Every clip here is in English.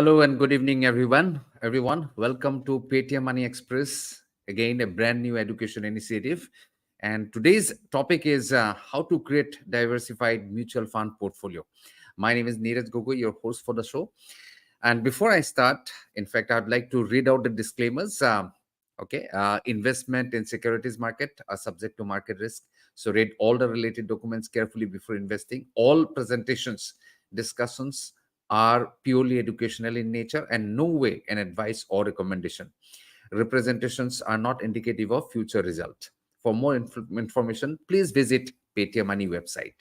Hello and good evening, everyone. Welcome to Paytm Money Express. Again, a brand new education initiative. And today's topic is how to create diversified mutual fund portfolio. My name is Neeraj Gogoi, your host for the show. And before I start, in fact, I'd like to read out the disclaimers. Investment in securities market are subject to market risk. So read all the related documents carefully before investing. All presentations, discussions are purely educational in nature and no way an advice or recommendation. Representations are not indicative of future result. For more information, please visit Paytm Money website.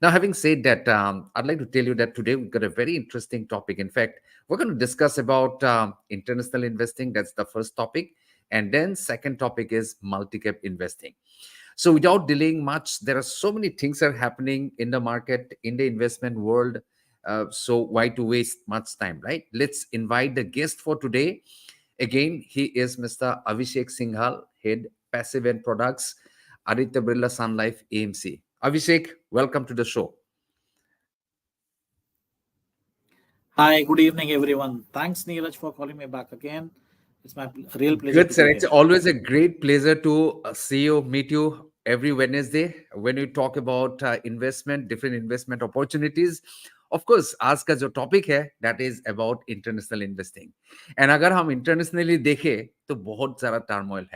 Now, having said that, I'd like to tell you that today we've got a very interesting topic. In fact, we're going to discuss about international investing. That's the first topic. And then second topic is multi-cap investing. So without delaying much, there are so many things are happening in the market, in the investment world. So why to waste much time, right? Let's invite the guest for today. Again, he is Mr. Abhishek Singhal, Head Passive and Products, Aditya Birla Sun Life AMC. Abhishek, welcome to the show. Hi, good evening, everyone. Thanks, Neeraj, for calling me back again. It's my real pleasure Good, to sir. be It's here. always a great pleasure to see you, meet you every Wednesday when we talk about investment, different investment opportunities. Of course, आज का जो topic है that is about international investing. And अगर हम internationally देखें तो बहुत सारा टर्मोइल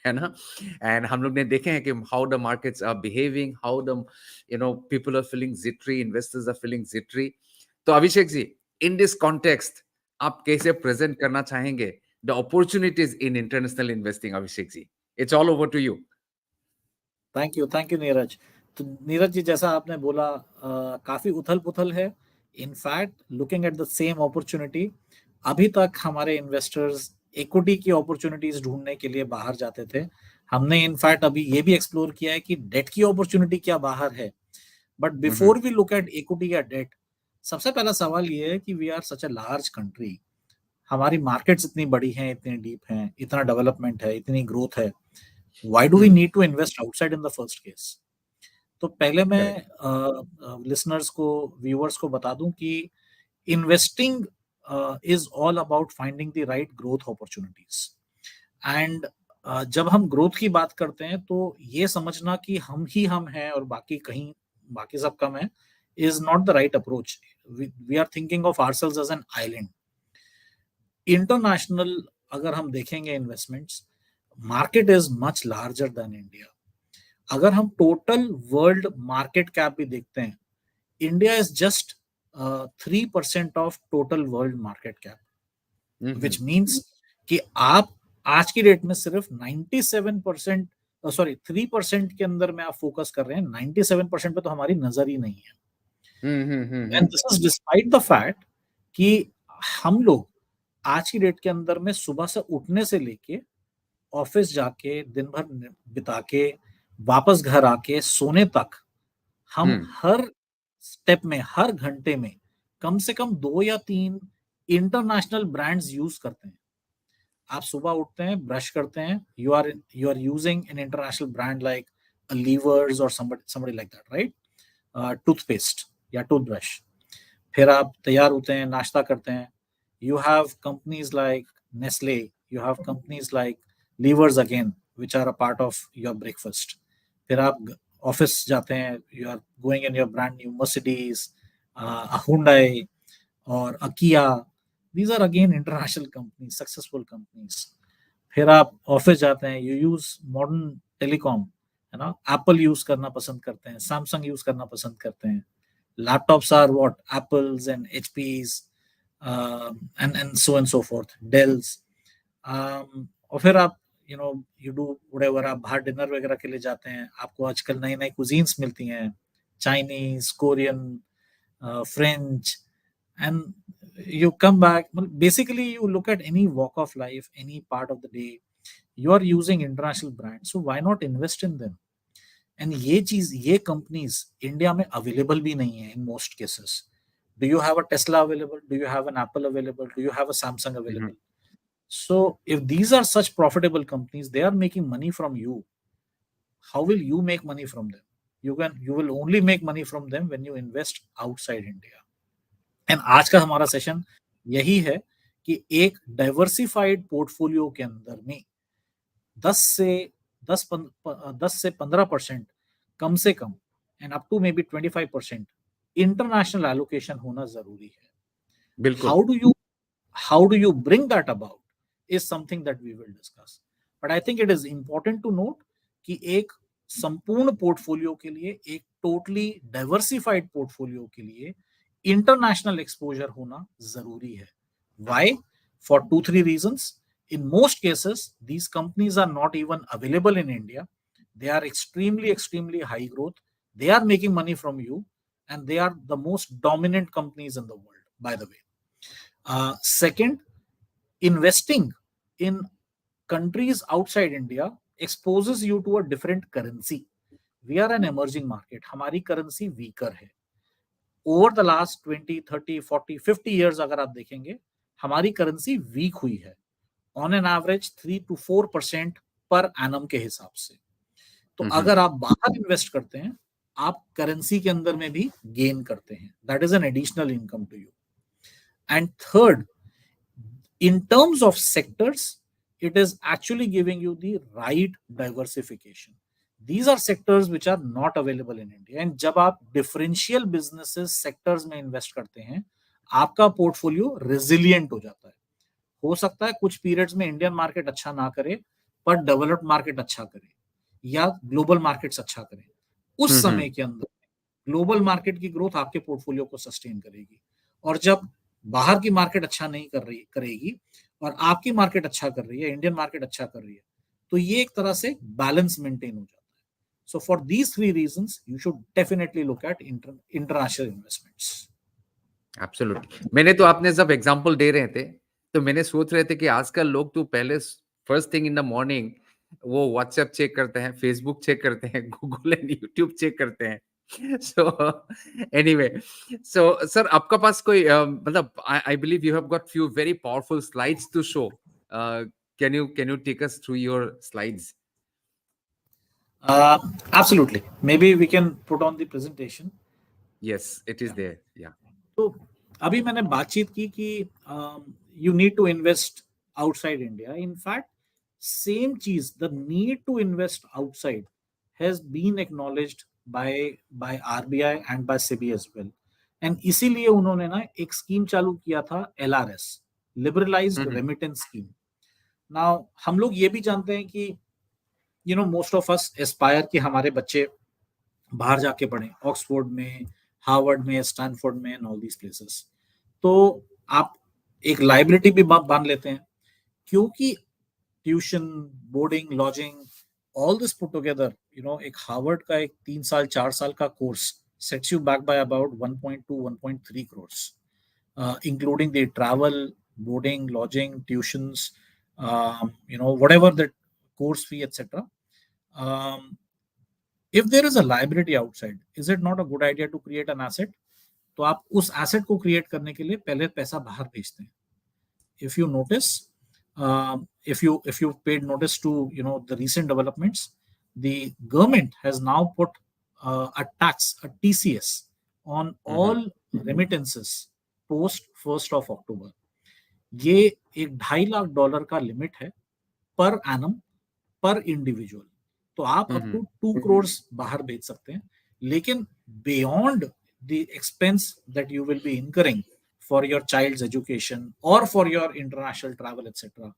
है ना? And हम लोग ने देखे हैं कि how the markets are behaving, how the people are feeling jittery, investors are feeling jittery. तो Abhishek ji, in this context, आप कैसे present करना चाहेंगे the opportunities in international investing, Abhishek ji? It's all over to you. Thank you Neeraj. तो नीरज जी, जैसा आपने बोला, काफी उथल पुथल है। In fact looking at the same opportunity, अभी तक हमारे इन्वेस्टर्स इक्विटी की अपॉर्चुनिटीज ढूंढने के लिए बाहर जाते थे। हमने इनफैक्ट अभी ये भी एक्सप्लोर किया है कि डेट की अपॉर्चुनिटी क्या बाहर है। But before we look at equity या डेट, सबसे पहला सवाल ये है कि we are such a large country. हमारी मार्केट्स इतनी बड़ी हैं, इतनी डीप हैं, इतना डेवलपमेंट है, इतनी ग्रोथ है। Why do we need to invest outside in the first case? तो पहले मैं लिसनर्स को, व्यूअर्स को बता दूं कि investing is all about finding the right growth opportunities. And जब हम ग्रोथ की बात करते हैं तो ये समझना कि हम हैं और बाकी सब कम है is not the right approach. We are thinking of ourselves as an island. International अगर हम देखेंगे investments, market is much larger than India. अगर हम टोटल वर्ल्ड मार्केट कैप भी देखते हैं, India is just 3% of total world market cap, which means कि आप आज की डेट में सिर्फ 97%, सॉरी 3% के अंदर में आप फोकस कर रहे हैं। 97% पे तो हमारी नजर ही नहीं है। And this is despite the fact कि हम लोग आज की डेट के अंदर में सुबह से उठने से लेके ऑफिस जाके दिन भर बिता के वापस घर आके सोने तक हम हर स्टेप में, हर घंटे में कम से कम 2 या 3 इंटरनेशनल ब्रांड्स यूज करते हैं। आप सुबह उठते हैं, ब्रश करते हैं, you are using an international brand like Levers और somebody like that, right? Toothpaste या टूथब्रश। फिर आप तैयार होते हैं, नाश्ता करते हैं, you have companies like Nestle, you have companies like Levers again, which are a part of your breakfast. फिर आप ऑफिस जाते हैं, you are going in your brand new Mercedes, a Hyundai or a Kia. These are again international companies, successful companies. फिर आप office जाते हैं, you use modern telecom, है ना, Apple यूज करना पसंद करते हैं, Samsung यूज करना पसंद करते हैं। Laptops are what? Apples and HPs. And so and so forth, Dells. और फिर आप you do whatever, आप बाहर डिनर वगैरह के लिए जाते हैं, आपको आजकल नई नई कुजीन्स मिलती हैं, Chinese, Korean, French, and you come back. Basically, you look at any walk of life, any part of the day, you are using international brands, so why not invest in them? And ये companies India में available भी नहीं है in most cases. Do you have a Tesla available? Do you have an Apple available? Do you have a Samsung available? So if these are such profitable companies, they are making money from you. How will you make money from them? You will only make money from them when you invest outside India. And आज का हमारा session यही है कि एक diversified portfolio के अंदर में 10 से 15% कम से कम end up to maybe 25% international allocation होना जरूरी है. बिल्कुल. How do you how do you bring that about is something that we will discuss. But I think it is important to note कि एक संपूर्ण पोर्टफोलियो के लिए, एक टोटली डाइवर्सिफाइड पोर्टफोलियो के लिए इंटरनेशनल एक्सपोजर होना जरूरी है. Why? For 2-3 reasons. In most cases, these companies are not even available in India. They are extremely high growth. They are making money from you, and they are the most dominant companies in the world, by the way. Second, investing in countries outside India exposes you to a different currency. We are an emerging market. हमारी currency weaker है. Over the last 20, 30, 40, 50 years अगर आप देखेंगे, हमारी currency weak हुई है. On an average 3 to 4% पर annum के हिसाब से. तो अगर आप बाहर इन्वेस्ट करते हैं, आप करेंसी के अंदर में भी गेन करते हैं. That is an additional income to you. And third, in terms of sectors, it is actually giving you the right diversification. These are sectors which are not available in India. And जब आप differential businesses sectors में invest करते हैं, आपका portfolio resilient हो जाता है. हो सकता है कुछ पीरियड्स में इंडियन मार्केट अच्छा ना करे, पर डेवलप्ड मार्केट अच्छा करे या ग्लोबल मार्केट्स अच्छा करे. उस समय के अंदर ग्लोबल मार्केट की ग्रोथ आपके पोर्टफोलियो को सस्टेन करेगी. और जब बाहर की मार्केट अच्छा नहीं करेगी और आपकी मार्केट अच्छा कर रही है, इंडियन मार्केट अच्छा कर रही है, तो ये एक तरह से बैलेंस मेंटेन हो जाता है. So for these 3 reasons you should definitely look at international investments. Absolutely. मैंने तो आपने जब एग्जांपल दे रहे थे, तो मैंने सोच रहे थे कि आजकल लोग तो पहले first thing in the morning वो व्हाट्सएप चेक करते हैं, फेसबुक चेक करते हैं, गूगल एंड यूट्यूब चेक करते हैं. सो एनीवे, सो सर आपका पास कोई मतलब I believe you have got few very powerful slides to show. Can you take us through your slides? Absolutely. Maybe we can put on the presentation. Yes, it is Yeah. There. Yeah. तो अभी मैंने बातचीत की कि you need to invest outside India. In fact same चीज, the need to invest outside has been acknowledged by RBI and by SEBI as well. And इसीलिए उन्होंने ना एक स्कीम चालू किया था, LRS, liberalised remittance scheme. Now हम लोग ये भी जानते हैं कि मोस्ट ऑफ अस एस्पायर कि हमारे बच्चे बाहर जाके पढ़े, ऑक्सफोर्ड में, हार्वर्ड में, स्टैनफोर्ड में एंड ऑल दीज प्लेसेस. तो आप एक लाइबिलिटी भी बांध लेते हैं, क्योंकि tuition, boarding, lodging, all this put together, एक हार्वर्ड का एक 3 साल 4 साल का course sets you back by about 1.2 1.3 crores, including the travel, boarding, lodging, tuitions, whatever the course fee, etc. Um, if there is a liability outside, is it not a good idea to create an asset? तो आप उस asset को create करने के लिए पहले पैसा बाहर भेजते हैं. If you notice, if you paid notice to the recent developments, the government has now put a tax, a TCS, on all remittances post 1st of October. ये एक $2.5 लाख का लिमिट है पर एनम, पर इंडिविजुअल. तो आप up to 2 crores बाहर भेज सकते हैं. लेकिन beyond the expense that you will be incurring for your child's education और for your international travel etcetera,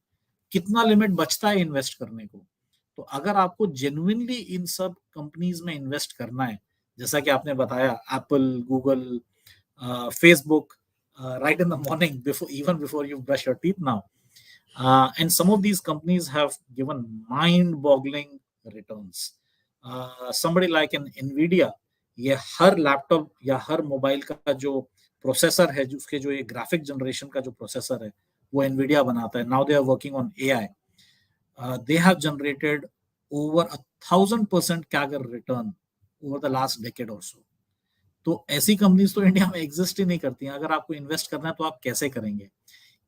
कितना लिमिट बचता है इन्वेस्ट करने को. तो अगर आपको जेन्युइनली इन सब कंपनीज में इन्वेस्ट करना है, जैसा कि आपने बताया, Apple, Google, Facebook, right in the morning, before you brush your teeth now. And some of these companies have given mind-boggling returns. Somebody like an Nvidia, ये हर लैपटॉप या हर मोबाइल का जो प्रोसेसर है, उसके जो ये ग्राफिक जनरेशन का जो प्रोसेसर है, वो Nvidia बनाता है. Now they are working on AI. They have generated over 1,000% CAGR return over the last decade or so. तो ऐसी कंपनीज तो इंडिया में एग्जिस्ट ही नहीं करती हैं. अगर आपको इन्वेस्ट करना है तो आप कैसे करेंगे?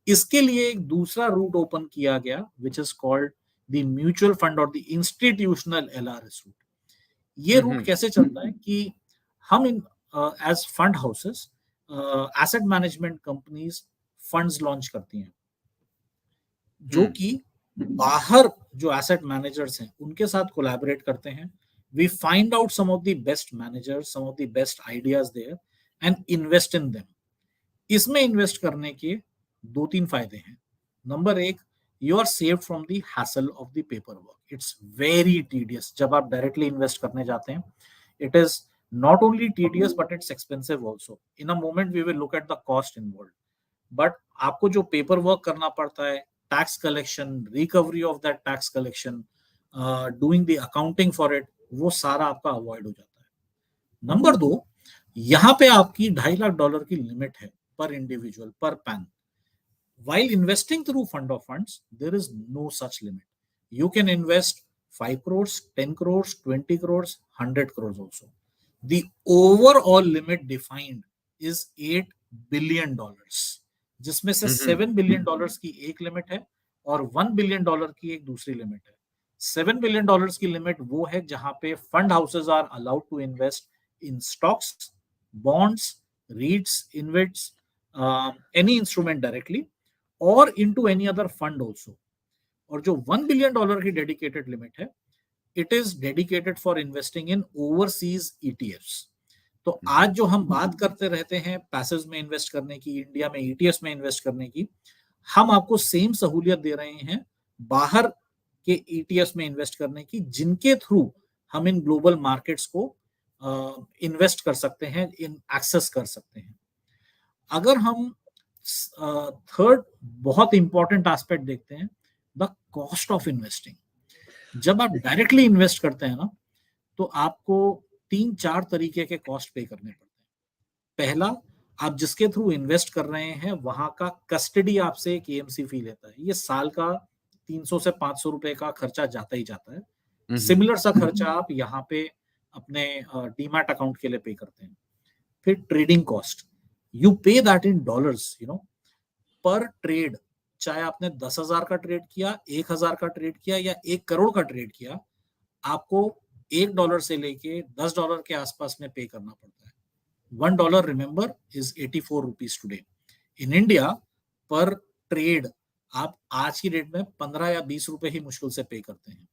इसके लिए एक दूसरा रूट ओपन किया गया, which is called the mutual fund और द इंस्टीट्यूशनल एलआरएस रूट. ये रूट कैसे चलता है कि हम as fund houses, asset management companies funds launch करती हैं जो Hmm. कि बाहर जो एसेट मैनेजर्स हैं उनके साथ कोलैबोरेट करते हैं. We find out some of the best managers, some of the best ideas there and invest in them. इसमें इन्वेस्ट करने के दो तीन फायदे हैं. नंबर एक, you are saved from the hassle of the paper work. It's very tedious. जब आप डायरेक्टली इन्वेस्ट करने जाते हैं, it is not only tedious but it's expensive also. In a moment we will look at the cost involved, but आपको जो paper work करना पड़ता है, tax collection, recovery of that tax collection, doing the accounting for it, वो सारा आपका avoid हो जाता है. नंबर दो, यहाँ पे आपकी $2.5 लाख की लिमिट है पर इंडिविजुअल, पर pan. While investing through fund of funds, there is no such limit. You can invest 5 crores, 10 crores, 20 crores, 100 crores also. The overall limit defined is $8 billion, जिसमें से $7 billion की एक लिमिट है और $1 billion की एक दूसरी लिमिट है. $7 billion की लिमिट वो है जहां पे fund houses are allowed to invest in stocks, bonds, REITs, InvITs, any instrument directly और into any other fund also. और जो $1 बिलियन की डेडिकेटेड लिमिट है, it is dedicated for investing in overseas ETFs. तो आज जो हम बात करते रहते हैं पैसिव्स में इन्वेस्ट करने की, इंडिया में ईटीएफ्स में इन्वेस्ट करने की, हम आपको सेम सहूलियत दे रहे हैं बाहर के ईटीएफ्स में इन्वेस्ट करने की, जिनके थ्रू हम इन ग्लोबल मार्केट्स को इन्वेस्ट कर सकते हैं, इन एक्सेस कर सकते हैं. अगर हम थर्ड बहुत इंपॉर्टेंट एस्पेक्ट देखते हैं, द कॉस्ट ऑफ इन्वेस्टिंग. जब आप डायरेक्टली इन्वेस्ट करते हैं ना, तो आपको 3-4 तरीके के कॉस्ट पे करने पड़ते हैं. पहला, आप जिसके थ्रू इन्वेस्ट कर रहे हैं वहां का कस्टडी आपसे एक एएमसी फी लेता है. ये साल का 300 से 500 रुपए का खर्चा जाता ही जाता है. सिमिलर सा खर्चा आप यहाँ पे अपने डीमैट अकाउंट के लिए पे करते हैं. फिर ट्रेडिंग कॉस्ट, यू पे दैट इन डॉलर्स, पर ट्रेड. चाहे आपने 10,000 का ट्रेड किया, 1,000 का ट्रेड किया या 1 करोड़ का ट्रेड किया, आपको $1 से लेके $10 के आसपास में पे करना पड़ता है. $1, remember, is 84 rupees today. In India पर ट्रेड आप आज की डेट में 15 या 20 रुपए ही मुश्किल से पे करते हैं.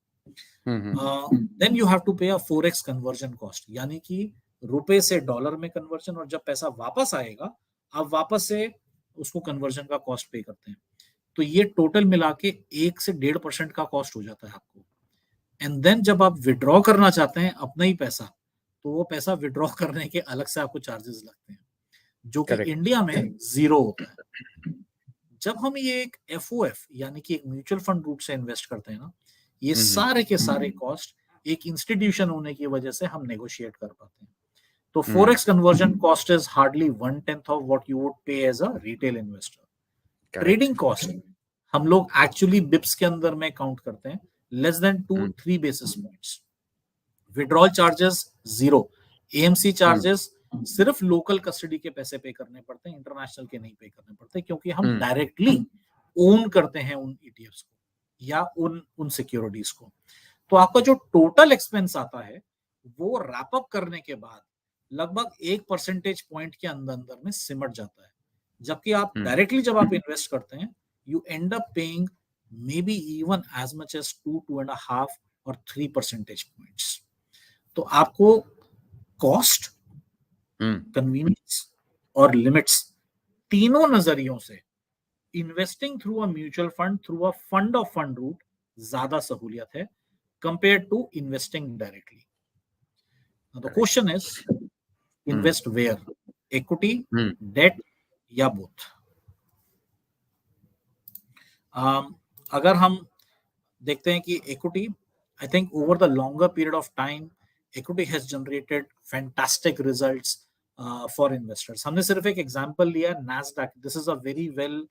देन यू हैव टू पे अ 4x कन्वर्जन कॉस्ट, यानी कि रुपए से डॉलर में कन्वर्जन, और जब पैसा वापस आएगा आप वापस से उसको कन्वर्जन का कॉस्ट पे करते हैं. तो ये टोटल मिला के 1 से 1.5% का कॉस्ट हो जाता है आपको. एंड देन जब आप विड्रॉ करना चाहते हैं अपना ही पैसा, तो वो पैसा विड्रॉ करने के अलग से आपको चार्जेस लगते हैं, जो कि इंडिया में जीरो होता है. जब हम ये एक एफओएफ यानी कि एक म्यूचुअल फंड रूट से इन्वेस्ट करते हैं ना, ये सारे के सारे कॉस्ट एक इंस्टीट्यूशन होने की वजह से हम नेगोशिएट कर पाते हैं. तो 4x conversion cost is hardly 1/10 of what you would pay as a retail investor. Trading cost हम लोग एक्चुअली बिप्स के अंदर में काउंट करते हैं, less than 2-3 basis points. Withdrawal charges zero. AMC charges सिर्फ लोकल कस्टडी के पैसे पे करने पड़ते हैं, इंटरनेशनल के नहीं पे करने पड़ते, क्योंकि हम डायरेक्टली ओन करते हैं उन ईटीएफ्स को या उन सिक्योरिटीज को. तो आपका जो टोटल एक्सपेंस आता है वो रैप अप करने के बाद लगभग 1% पॉइंट के अंदर में सिमट जाता है. जबकि आप डायरेक्टली जब आप इन्वेस्ट करते हैं, you end up paying maybe even as much as 2.5 और 3% पॉइंट्स. तो आपको कॉस्ट, कन्वीनियंस और लिमिट्स, तीनों नजरियों से investing through a mutual fund, through a fund of fund route ज्यादा सहूलियत है compare to investing directly. The question is, invest where? Equity, debt या बोथ? अगर हम देखते हैं कि equity, I think over the longer period of time equity has generated fantastic results for investors. हमने सिर्फ एक एग्जांपल लिया, NASDAQ. This is a very well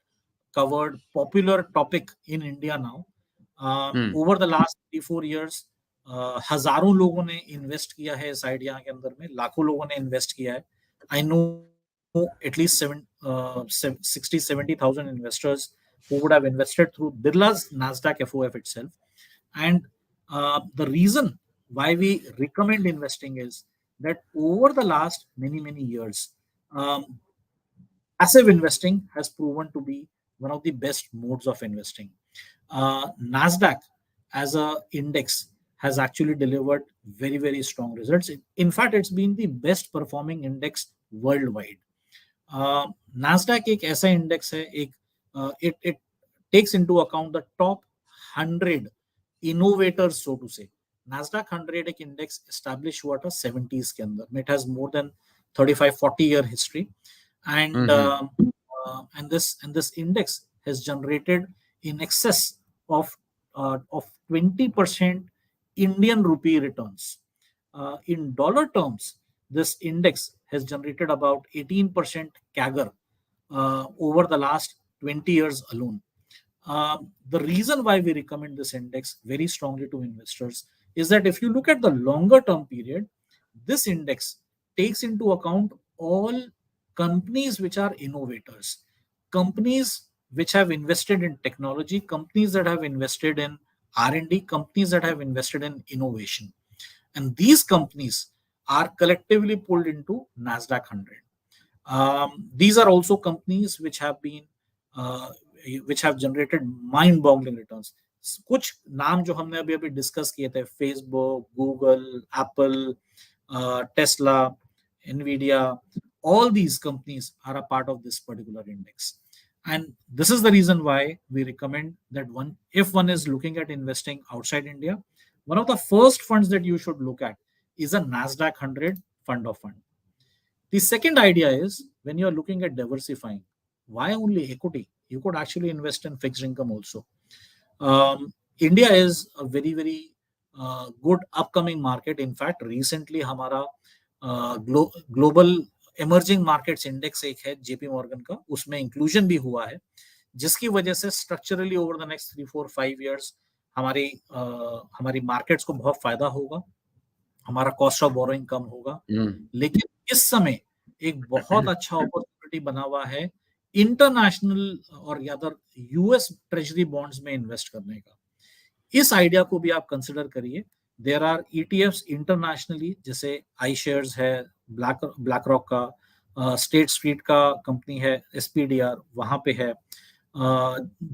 covered popular topic in India now. Over the last 3-4 years, हजारों लोगों ने invest किया है इस आइडिया के अंदर में, लाखों लोगों ने इन्वेस्ट किया है. I know at least 60-70,000 investors who would have invested through Birla's NASDAQ FOF itself. And the reason why we recommend investing is that over the last many years, passive investing has proven to be one of the best modes of investing. NASDAQ as a index has actually delivered very, very strong results. In fact, it's been the best performing index worldwide. Nasdaq एक ऐसा index है, एक it takes into account the top 100 innovators, so to say. NASDAQ 100 एक index established हुआ था 70s के अंदर. It has more than 35-40 year history, and this index has generated in excess of 20% Indian rupee returns. In dollar terms, this index has generated about 18% CAGR over the last 20 years alone. The reason why we recommend this index very strongly to investors is that if you look at the longer term period, this index takes into account all companies which are innovators, companies which have invested in technology, companies that have invested in R&D, companies that have invested in innovation. And these companies are collectively pulled into NASDAQ 100. These are also companies which have generated mind-boggling returns. कुछ नाम जो हमने अभी discuss किए थे, Facebook, Google, Apple, Tesla, NVIDIA, all these companies are a part of this particular index. And this is the reason why we recommend that if one is looking at investing outside India, one of the first funds that you should look at is a NASDAQ 100 fund of fund. The second idea is, when you are looking at diversifying, why only equity? You could actually invest in fixed income also. India is a very, very good upcoming market. In fact, recently हमारा global emerging markets index एक है JP Morgan का, उसमें inclusion भी हुआ है, जिसकी वजह से structurally over the next 3-4-5 years हमारी मार्केट्स को बहुत फायदा होगा, हमारा कॉस्ट ऑफ बोरोइंग कम होगा. लेकिन इस समय एक बहुत अच्छा अपॉर्चुनिटी बना हुआ है इंटरनेशनल और या अदर यूएस ट्रेजरी बॉन्ड्स में इन्वेस्ट करने का. इस आइडिया को भी आप कंसिडर करिए. देयर आर ETFs इंटरनेशनली, जैसे आई शेयर्स है ब्लैक रॉक का, स्टेट स्ट्रीट का कंपनी है SPDR, वहां पे है,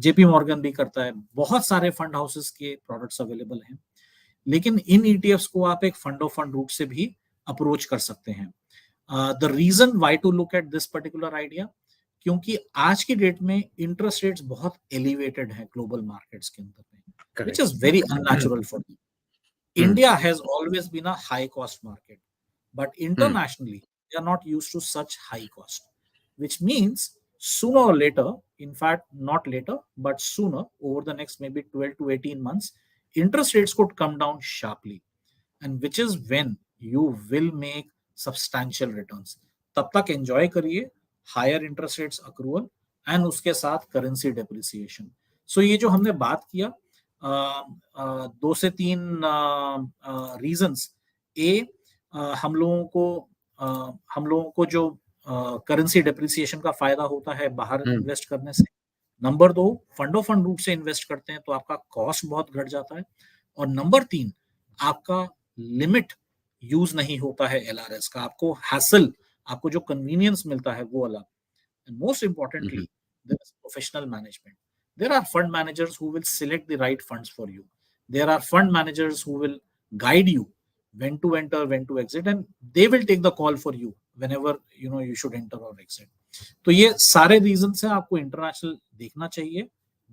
JP मॉर्गन भी करता है, बहुत सारे फंड हाउसेस के प्रोडक्ट्स अवेलेबल हैं. लेकिन इन ETFs को आप एक फंड ऑफ फंड रूट से भी अप्रोच कर सकते हैं. The reason why to look at this particular idea, क्योंकि आज की डेट में इंटरेस्ट रेट्स बहुत एलिवेटेड हैं ग्लोबल मार्केट्स के अंदर में, which is very unnatural for them. India has always been a high cost market, but internationally they are not used to such high cost, which means sooner or later, in fact not later but sooner, over the next maybe 12 to 18 months, interest rates could come down sharply, and which is when you will make substantial returns. तब तक enjoy करिए higher interest rates accrual and उसके साथ currency depreciation. So ये जो हमने बात किया, 2 से 3 रीजंस. हम लोगों को जो करेंसी डेप्रिसिएशन का फायदा होता है बाहर इन्वेस्ट करने से. Number 2, fund of fund route से इन्वेस्ट करते हैं तो आपका कॉस्ट बहुत घट जाता है. और नंबर 3, आपका लिमिट यूज नहीं होता है LRS का, आपको हैसल, आपको जो कन्वीनियंस मिलता है वो अलग. And most importantly, there is professional management. There are fund managers who will select the right funds for you. There are fund managers who will guide you when to enter, when to exit, and they will take the call for you whenever you should enter or exit. तो ये सारे reasons हैं. आपको international देखना चाहिए,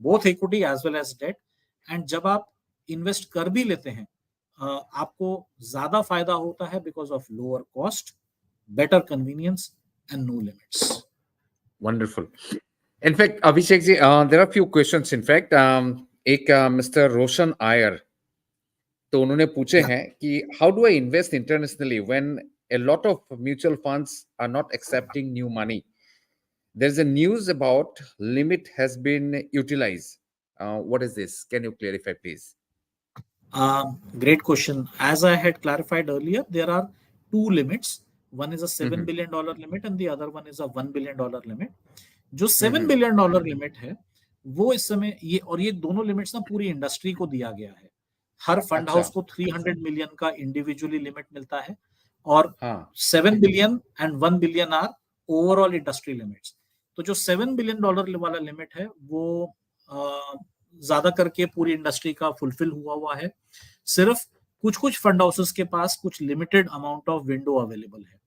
both equity as well as debt. And जब आप invest कर भी लेते हैं, आपको ज्यादा फायदा होता है because of lower cost, better convenience, and no limits. Wonderful. In fact, Abhishek ji, there are a few questions. In fact, एक Mr. Roshan Iyer, तो उन्होंने पूछे हैं कि how do I invest internationally when a lot of mutual funds are not accepting new money? There's a news about limit has been utilized. What is this? Can you clarify, please? Great question. As I had clarified earlier, there are 2 limits. One is a $7 billion limit and the other one is a $1 billion limit. जो $7 billion limit है वो इस समय ये दोनों limits ना पूरी industry को दिया गया है. हर फंड हाउस को 300 मिलियन का इंडिविजुअली लिमिट मिलता है और 7 billion and 1 billion are overall industry limits. तो जो $7 बिलियन वाला लिमिट है वो ज्यादा करके पूरी इंडस्ट्री का फुलफिल हुआ है। सिर्फ कुछ कुछ फंड हाउसेस के पास कुछ limited amount of window available है।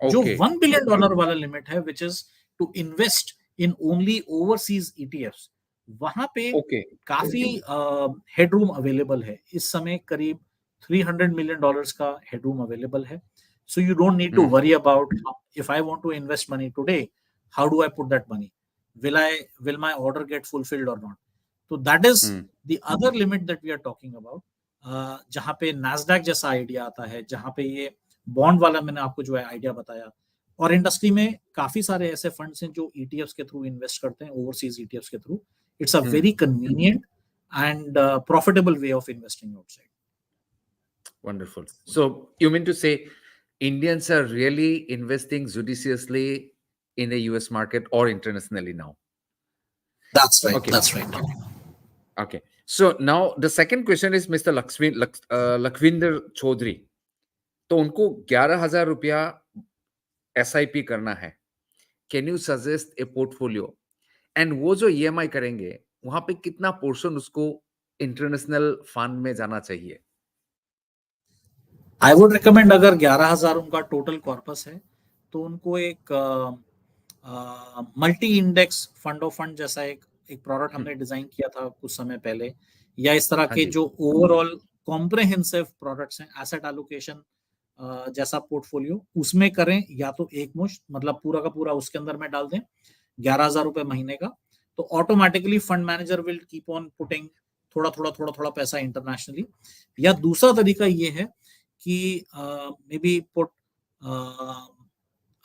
जो Okay. $1 बिलियन वाला लिमिट है which is to invest in only overseas ETFs, वहां पे Okay. काफी हेडरूम अवेलेबल है। इस समय करीब $300 मिलियन का हेडरूम अवेलेबल है। So you don't need to worry about if I want to invest money today, how do I put that money, will my order get fulfilled or not? तो that is the other limit that we are talking about, जहां पे NASDAQ जैसा idea आता है, जहां पे ये bond वाला मैंने आपको जो है आइडिया बताया। और इंडस्ट्री में काफी सारे ऐसे फंड्स हैं जो ईटीएफ्स के थ्रू इन्वेस्ट करते हैं, ओवरसीज ईटीएफ्स के through. It's a very convenient and profitable way of investing outside. Wonderful. So you mean to say Indians are really investing judiciously in the US market or internationally now? That's right. Okay. That's right. Okay. So now the second question is Mr. Lakhvinder Chaudhary. तो उनको 11,000 रुपया SIP करना है। Can you suggest A portfolio? And वो जो EMI करेंगे वहां पे कितना पोर्शन उसको इंटरनेशनल फंड में जाना चाहिए? आई वुड रिकमेंड, अगर 11,000 उनका टोटल कॉर्पस है तो उनको एक multi index fund of fund जैसा एक प्रोडक्ट हमने डिजाइन किया था कुछ समय पहले, या इस तरह हाँ के जी। जो ओवरऑल कॉम्प्रहेंसिव प्रोडक्ट्स हैं एसेट एलोकेशन जैसा पोर्टफोलियो, उसमें करें। या तो एक मुश्त मतलब पूरा का पूरा उसके अंदर में डाल दें 11,000 रुपए महीने का, तो automatically fund manager will keep on putting थोड़ा थोड़ा थोड़ा थोड़ा पैसा इंटरनेशनली। या दूसरा तरीका ये है कि मे be put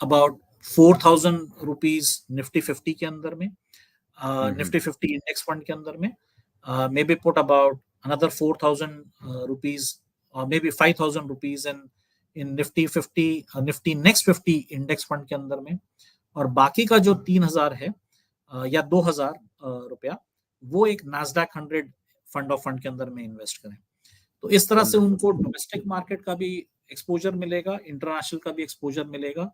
about 4,000 rupees Nifty 50 के अंदर में, निफ्टी 50 इंडेक्स फंड के अंदर में, may be put about another 4,000 rupees और may be 5,000 rupees in Nifty 50 Nifty next 50 index fund के अंदर में, और बाकी का जो 3,000 है या 2,000 रुपया वो एक NASDAQ 100 फंड ऑफ फंड के अंदर में इन्वेस्ट करें। तो इस तरह से उनको डोमेस्टिक मार्केट का भी एक्सपोजर मिलेगा, इंटरनेशनल का भी एक्सपोजर मिलेगा।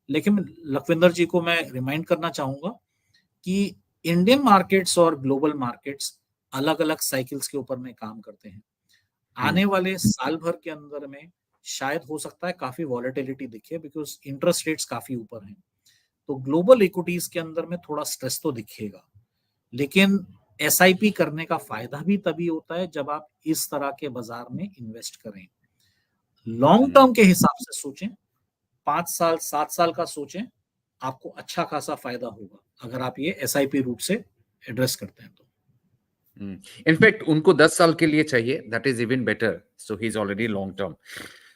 लेकिन लखविंदर जी को मैं रिमाइंड करना चाहूंगा कि इंडियन मार्केट्स और ग्लोबल मार्केट्स अलग अलग साइकिल्स के ऊपर में काम करते हैं। आने वाले साल भर के अंदर में शायद हो सकता है काफी वॉलेटिलिटी दिखे, बिकॉज इंटरेस्ट रेट्स काफी ऊपर हैं। तो ग्लोबल इक्विटीज के अंदर में थोड़ा स्ट्रेस तो दिखेगा, लेकिन SIP करने का फायदा भी तभी होता है जब आप इस तरह के बाजार में इन्वेस्ट करें। लॉन्ग टर्म के हिसाब से सोचें, 5 साल 7 साल का सोचें, आपको अच्छा खासा फायदा होगा अगर आप ये SIP रूट से एड्रेस करते हैं तो। इनफैक्ट उनको 10 साल के लिए चाहिए, that is even better, so he is already long term.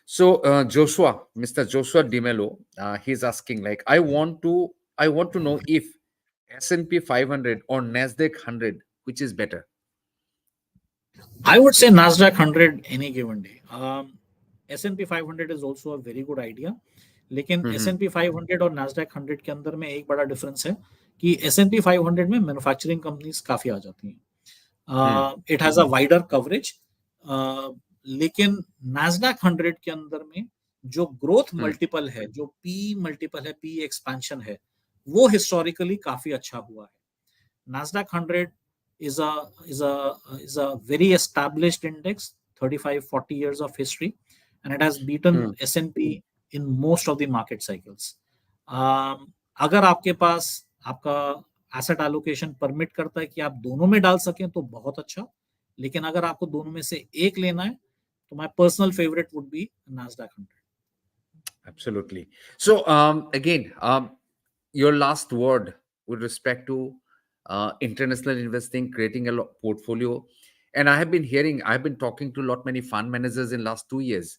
So Joshua, Mr. Joshua Dimelo, he's asking like, I want to know if S&P 500 or NASDAQ 100, which is better? I would say NASDAQ 100 any given day. S&P 500 is also a very good idea. लेकिन S&P 500 और NASDAQ 100 के अंदर में एक बड़ा difference है कि S&P 500 में मैन्युफैक्चरिंग कंपनीज काफी आ जाती हैं। It has a wider coverage. लेकिन NASDAQ 100 के अंदर में जो ग्रोथ मल्टीपल है, जो P मल्टीपल है, P एक्सपेंशन है, वो हिस्टोरिकली काफी अच्छा हुआ है। NASDAQ 100 is a very established index, 35-40 years of history, and it has beaten S&P in most of the market cycles. अगर आपके पास आपका एसेट एलोकेशन परमिट करता है कि आप दोनों में डाल सकें तो बहुत अच्छा, लेकिन अगर आपको दोनों में से एक लेना है तो my personal favorite would be NASDAQ 100. Absolutely. So again, your last word with respect to international investing, creating a portfolio. And I've been talking to many fund managers in last 2 years.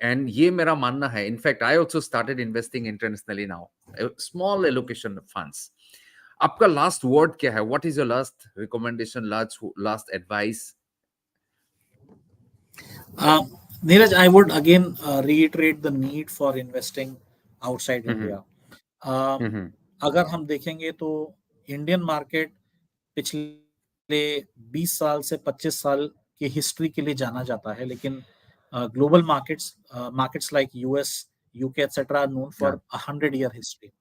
And ये मेरा मानना है. In fact, I also started investing internationally now. A small allocation of funds. आपका last word क्या है? What is your last recommendation, last advice? Neeraj, I would again reiterate the need for investing outside India. अगर हम देखेंगे तो Indian market पिछले 20 साल से 25 साल की हिस्ट्री के लिए जाना जाता है, लेकिन global markets like US, UK etc. are known for a 100-year history.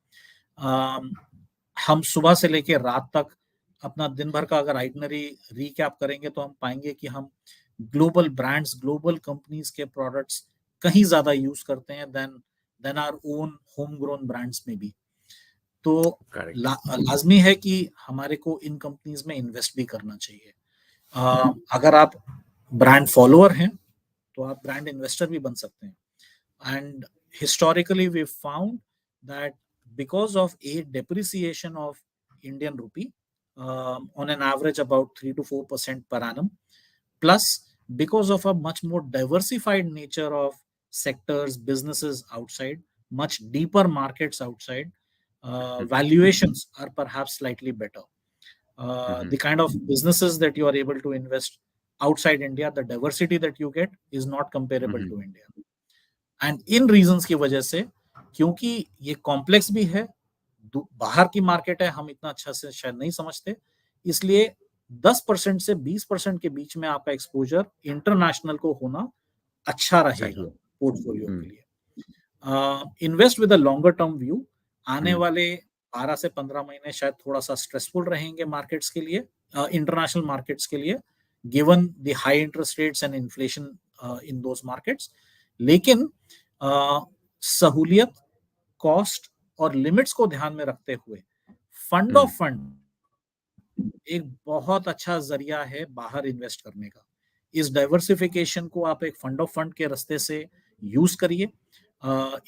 हम सुबह से लेके रात तक अपना दिन भर का अगर आइटनरी रीकैप करेंगे तो हम पाएंगे कि हम ग्लोबल ब्रांड्स, ग्लोबल कंपनीज के प्रोडक्ट्स कहीं ज्यादा यूज करते हैं than our own home grown brands में भी। तो Correct. लाजमी है कि हमारे को इन कंपनीज में इन्वेस्ट भी करना चाहिए। अगर आप ब्रांड फॉलोअर हैं तो आप ब्रांड इन्वेस्टर भी बन सकते हैं। And historically, we found that because of a depreciation of Indian rupee, on an average about 3 to 4% per annum, plus because of a much more diversified nature of sectors, businesses outside, much deeper markets outside, valuations are perhaps slightly better. The kind of businesses that you are able to invest outside India, the diversity that you get is not comparable to India. And in reasons की वजह से, क्योंकि ये complex भी है, बाहर की market है, हम इतना अच्छा से शायद नहीं समझते, इसलिए 10% से 20% के बीच में आपका एक्सपोजर इंटरनेशनल को होना अच्छा रहेगा चाहिए। पोर्टफोलियो के लिए। Invest with a longer term view. आने वाले 12 से 15 महीने शायद थोड़ा सा स्ट्रेसफुल रहेंगे मार्केट्स के लिए, इंटरनेशनल मार्केट्स के लिए, given the high interest rates and inflation in those markets. लेकिन सहूलियत, कॉस्ट और लिमिट्स को ध्यान में रखते हुए फंड ऑफ फंड एक बहुत अच्छा जरिया है बाहर इन्वेस्ट करने का। इस डाइवर्सिफिकेशन को आप एक फंड ऑफ फंड के रास्ते से यूज करिए,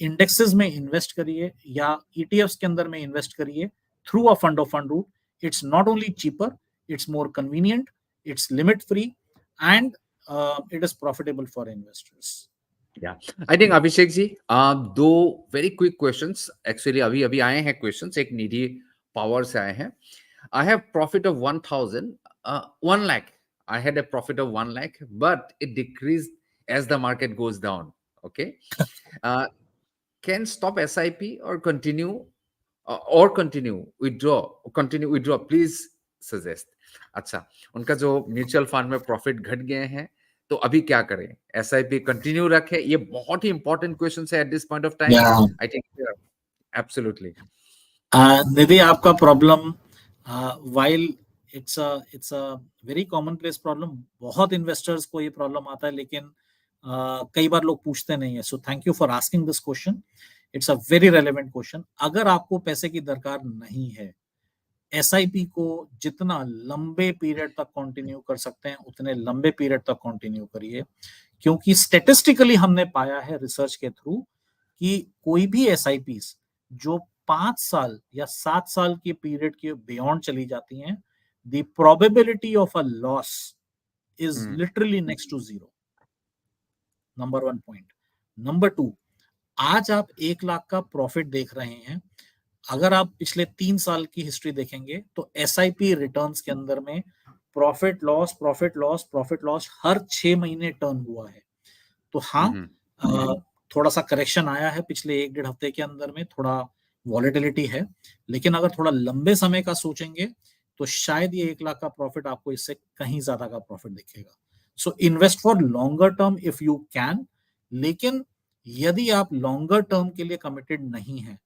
इंडेक्सेस में इन्वेस्ट करिए या ईटीएफ्स के अंदर में इन्वेस्ट करिए through a fund of fund route. It's not only cheaper, it's more convenient, it's limit free and it is profitable for investors. या आई थिंक अभिषेक जी, दो वेरी क्विक क्वेश्चंस एक्चुअली अभी अभी आए हैं क्वेश्चंस, एक निधि पावर से आए हैं। I have profit of 1000, 1 lakh. I had a profit of 1 lakh, but it decreased as the market goes down. Okay. Uh, can stop SIP or continue, continue withdraw, please suggest. अच्छा, उनका जो mutual fund में profit घट गए हैं, तो अभी क्या करें? SIP कंटिन्यू रखें? ये बहुत ही इंपॉर्टेंट क्वेश्चन है at this point of time. I think absolutely. Nidhi, आपका problem, while it's a very common place problem, बहुत इन्वेस्टर्स को ये प्रॉब्लम आता है, लेकिन कई बार लोग पूछते नहीं है। So thank you for asking this question, it's a very relevant question. अगर आपको पैसे की दरकार नहीं है, एसआईपी को जितना लंबे पीरियड तक कंटिन्यू कर सकते हैं उतने लंबे पीरियड तक कंटिन्यू करिए, क्योंकि स्टेटिस्टिकली हमने पाया है रिसर्च के थ्रू कि कोई भी एसआईपी जो 5 साल या 7 साल के पीरियड के बियॉन्ड चली जाती हैं, the probability of a loss is literally next to zero. Number 1 point. Number 2, आज आप 1 लाख का प्रॉफिट देख रहे हैं, अगर आप पिछले 3 साल की हिस्ट्री देखेंगे तो एसआईपी रिटर्न्स के अंदर में profit loss, profit loss, profit loss हर 6 महीने टर्न हुआ है। तो हाँ, थोड़ा सा करेक्शन आया है पिछले 1-1.5 हफ्ते के अंदर में, थोड़ा वॉलेटिलिटी है, लेकिन अगर थोड़ा लंबे समय का सोचेंगे तो शायद ये 1 लाख का प्रॉफिट आपको इससे कहीं ज्यादा का प्रॉफिट दिखेगा। So invest for longer term if you can, लेकिन यदि आप लॉन्गर टर्म के लिए कमिटेड नहीं है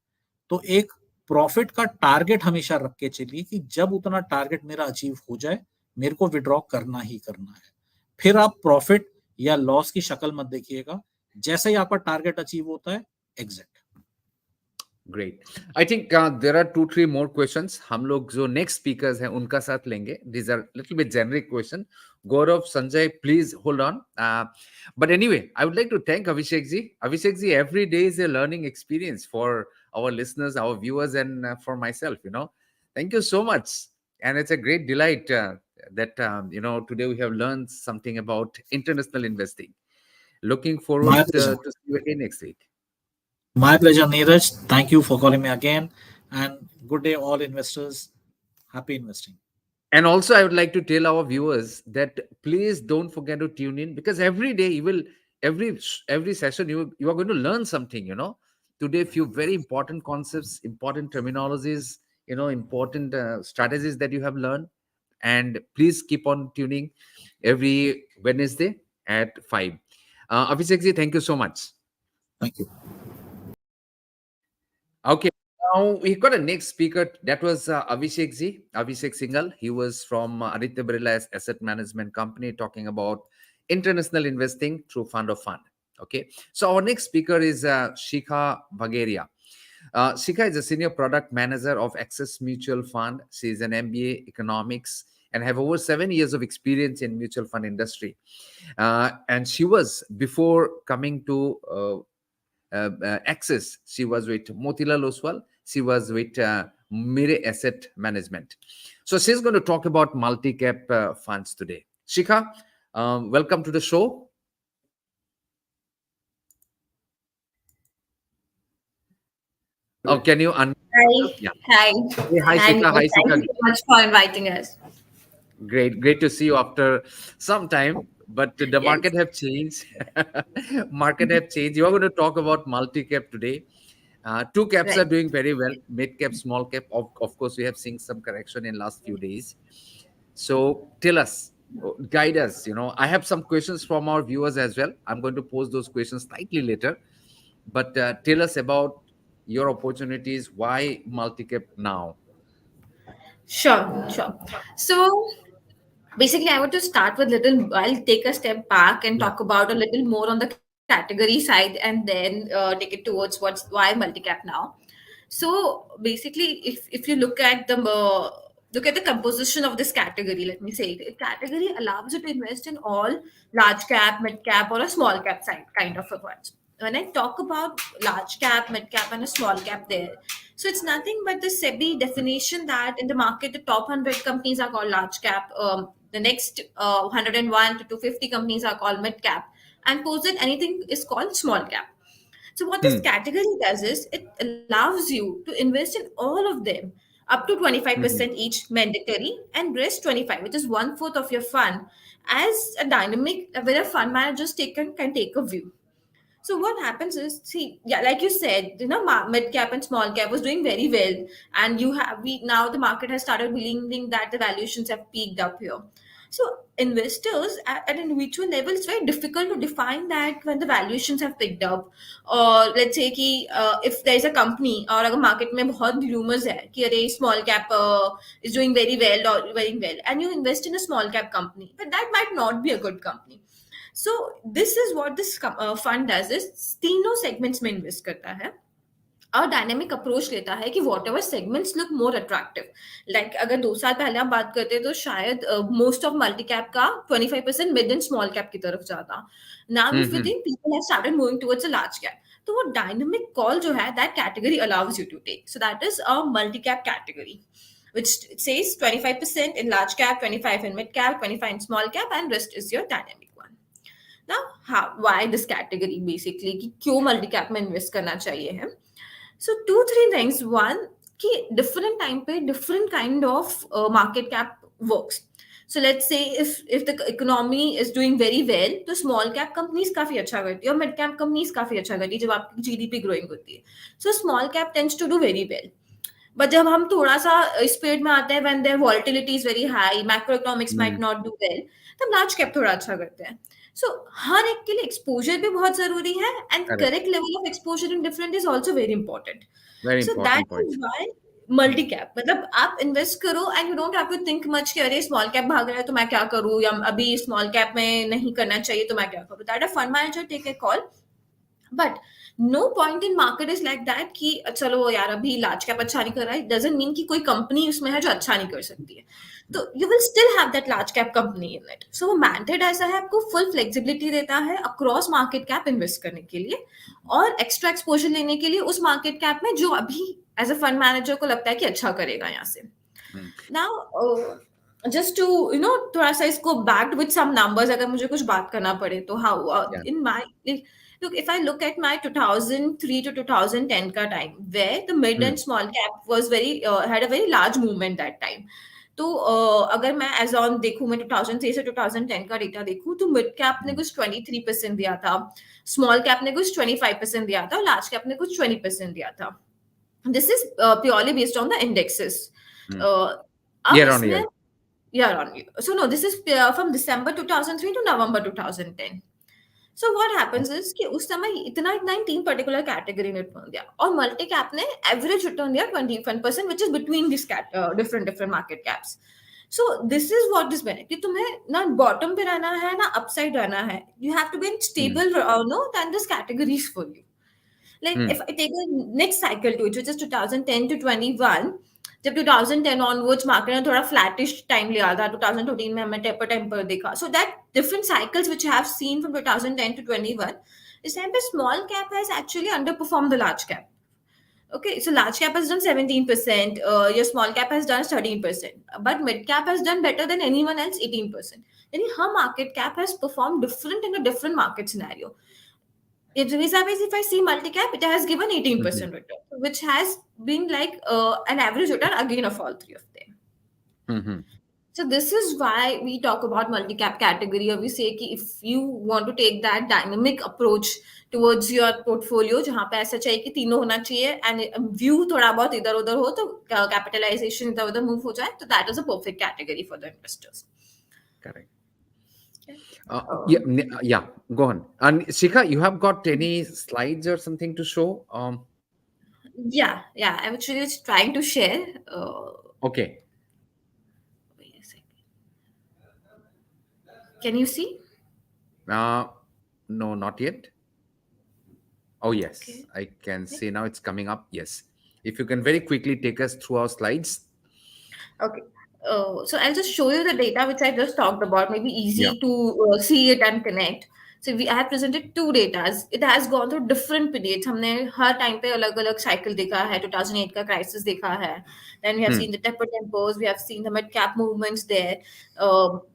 तो एक प्रॉफिट का टारगेट हमेशा रख के चलिए कि जब उतना टारगेट मेरा अचीव हो जाए, मेरे को विड्रॉ करना ही करना है। फिर आप प्रॉफिट या लॉस की शक्ल मत देखिएगा, जैसे ही आपका टारगेट अचीव होता है, exit. Great. I think there are 2-3 more questions, हम लोग जो नेक्स्ट स्पीकर्स हैं उनका साथ लेंगे। These are little bit generic question. Gaurav, Sanjay, please hold on. But anyway, I would like to thank Abhishek ji. Abhishek ji, every day is a learning experience for our listeners, our viewers, and for myself, thank you so much. And it's a great delight that today we have learned something about international investing. Looking My forward pleasure. to see you again next week. My pleasure, Neeraj. Thank you for calling me again. And good day, all investors. Happy investing. And also, I would like to tell our viewers that please don't forget to tune in, because every day you will, every session you are going to learn something. Today, few very important concepts, important terminologies, important strategies that you have learned. And please keep on tuning every Wednesday at 5. Abhishek ji, thank you so much. Thank you. Okay. Now we got a next speaker. That was Abhishek Singhal. He was from Aditya Birla Asset Management Company, talking about international investing through fund of fund. Okay, so our next speaker is Shikha Vageria. Shikha is a senior product manager of Access Mutual Fund. She is an MBA economics and have over 7 years of experience in mutual fund industry. And she was, before coming to Access, she was with Motilal Oswal. She was with Mire Asset Management. So she's going to talk about multi-cap funds today. Shikha, welcome to the show. Oh, can you unmute yourself? Hi, Yeah. hi, Hey, hi, hi, Shikha. Neeraj. Hi, Thank Shikha. you so much for inviting us. Great to see you after some time. But the Yes, market have changed. Market have changed. You are going to talk about multi-cap today. Two caps are right. doing very well. Mid cap, small cap. Of course, we have seen some correction in last few days. So tell us, guide us. I have some questions from our viewers as well. I'm going to pose those questions slightly later. But tell us about your opportunities. Why multi-cap now? Sure, sure. So basically, I want to start with little. I'll take a step back and Yeah. talk about a little more on the category side, and then take it towards why multi-cap now. So basically, if you look at the composition of this category, let me say it. Category allows you to invest in all large cap, mid cap, or a small cap side kind of a funds. When I talk about large cap, mid cap, and a small cap, there, so it's nothing but the SEBI definition that in the market the top 100 companies are called large cap. The next 101 to 250 companies are called mid cap, and post it anything is called small cap. So what this Hmm. category does is it allows you to invest in all of them up to Mhm. 25% each mandatory, and rest 25, which is one fourth of your fund, as a dynamic where a fund managers can take a view. So what happens is, see, yeah, like you said, mid cap and small cap was doing very well, and you have we now the market has started believing that the valuations have peaked up here. So investors at an individual level, it's very difficult to define that when the valuations have picked up, or let's say कि if there is a company और अगर market में बहुत rumors है कि अरे small cap is doing very well or very well, and you invest in a small cap company, but that might not be a good company. So this is what this fund does is तीनों segments में invest करता है और dynamic approach लेता है कि what ever segments look more attractive like अगर 2 साल पहले हम बात करते तो शायद मोस्ट ऑफ मल्टी कैप का 25% मिड एंड स्मॉल कैप की तरफ जाता now if you Mhm. Think people have started moving towards a large cap तो वो डायनेमिक कॉल जो है that category allows you to take so that is a multi cap category which says 25% in large cap, 25 in mid cap, 25 in small cap, and rest is your dynamic one. Now, why this category basically? कि क्यों multi cap में invest करना चाहिए है so two, three things. One, कि different time पे different kind of market cap works. So let's say if the economy is doing very well, तो small cap companies काफी अच्छा करती है और mid cap companies काफी अच्छा करती है जब आपकी GDP growing होती है. So small cap tends to do very well. But जब हम थोड़ा सा स्पीड में आते हैं when their volatility is very high, macroeconomics might Mm. not do well, तब large cap थोड़ा अच्छा करते हैं. So हर एक के लिए exposure भी बहुत जरूरी है and Correct. correct level of exposure in different is also very important. Very So that important is point. why multi cap मतलब आप इन्वेस्ट करो and you don't have to think much कि अरे स्मॉल कैप भाग रहा है तो मैं क्या करूं या अभी स्मॉल कैप में नहीं करना चाहिए तो मैं क्या करूं that a fund manager take a call but no point in market is like that कि चलो यार अभी लार्ज कैप अच्छा नहीं कर रहा है डजंट मीन कि कोई कंपनी उसमें है जो अच्छा नहीं कर सकती है तो you will still have that large cap company in it so वो मैंडेट ऐसा है आपको फुल फ्लेक्सिबिलिटी देता है अक्रॉस मार्केट कैप इन्वेस्ट करने के लिए और एक्स्ट्रा एक्सपोजर लेने के लिए उस मार्केट कैप में जो अभी एज अ फंड मैनेजर को लगता है कि अच्छा करेगा यहाँ से Mm. नाउ जस्ट टू थोड़ा सा इसको बैक्ड विद सम नंबर्स अगर मुझे कुछ बात करना पड़े तो how Yeah. In my look if I look at my 2003 to 2010 ka time where the mid Mm. and small cap was very had a very large movement that time तो अगर मैं एज ऑन देखूं मैं 2003 से 2010 का data देखूं तो mid cap ने Mm. कुछ 23% दिया था स्मॉल कैप ने कुछ 25% दिया था और लार्ज कैप ने कुछ 20% दिया था this is purely based on the indexes Mm. अब Year on इसमें year. year on year so no this is from December 2003 to November 2010 So what happens is कि उस समय इतना इतना इन तीन particular category ने return दिया और multi cap ने average return दिया 21%, which is between these different market caps. So this is what is benefit कि तुम्हें ना bottom पे रहना है ना upside रहना है. You have to be in Hmm. stable no than this categories for you. Like Hmm. if I take a next cycle to it, which is 2010 to 21, जब 2010 onwards market ने थोड़ा flattish time लिया था, 2013 में हमने taper देखा. So that different cycles which I have seen from 2010 to 21, इस time पे small cap has actually underperformed the large cap. Okay, so large cap has done 17%, your small cap has done 13%, but mid cap has done better than anyone else, 18%. यानी her market cap has performed different in a different market scenario. If I see multi-cap, it has given Mhm. 18% return, which has been like an average return again of all three of them. Mhm. So this is why we talk about multi-cap category, or we say कि if you want to take that dynamic approach towards your portfolio, जहाँ पे ऐसा चाहिए कि तीनों होना चाहिए and view थोड़ा बहुत इधर उधर हो तो capitalization इधर उधर move हो जाए, तो that is a perfect category for the investors. Correct. Okay. Yeah, yeah. Go on. And Shikha, you have got any slides or something to show? Yeah, I'm actually just trying to share. Okay. Wait a second. Can you see? Uh, no, not yet. Oh, yes. Okay. I can see now it's coming up. Yes. If you can very quickly take us through our slides. Okay. So I'll just show you the data which I just talked about. Maybe Yeah. easy to see it and connect. So I have presented two datas. It has gone through different periods. हमने हर time पे अलग अलग cycle देखा है. 2008 का crisis देखा है. Then we have Hmm. seen the temper tempos. We have seen the mid cap movements there.